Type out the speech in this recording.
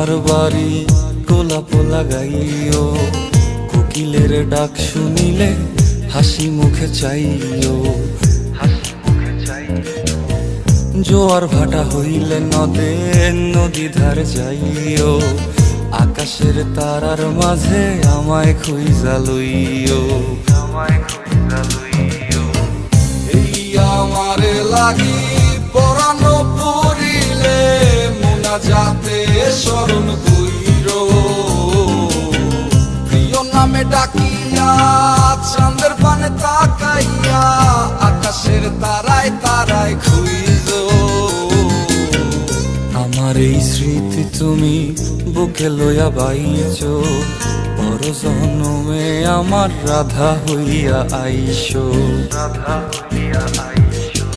আমার বাড়ি গোলাপ লাগাইও, কোকিলের ডাক শুনিলে হাসি মুখে চাইও। জোয়ার ভাটা হইলে নদে নদী ধার যাইও, আকাশের তারার মাঝে আমায় খুঁজা লইও। এই আমারে লাগি পরানো পড়িলে মুনাজাতে স্মরণ কইরো, প্রিয় নামে ডাকিয়া চাঁদের পানে তাকাইয়া আকাশের তারায় তারায় খুঁজো। আমার এই স্মৃতি তুমি বুকে লইয়া বাইছো, পর জন্মে আমার রাধা হইয়া আইসো।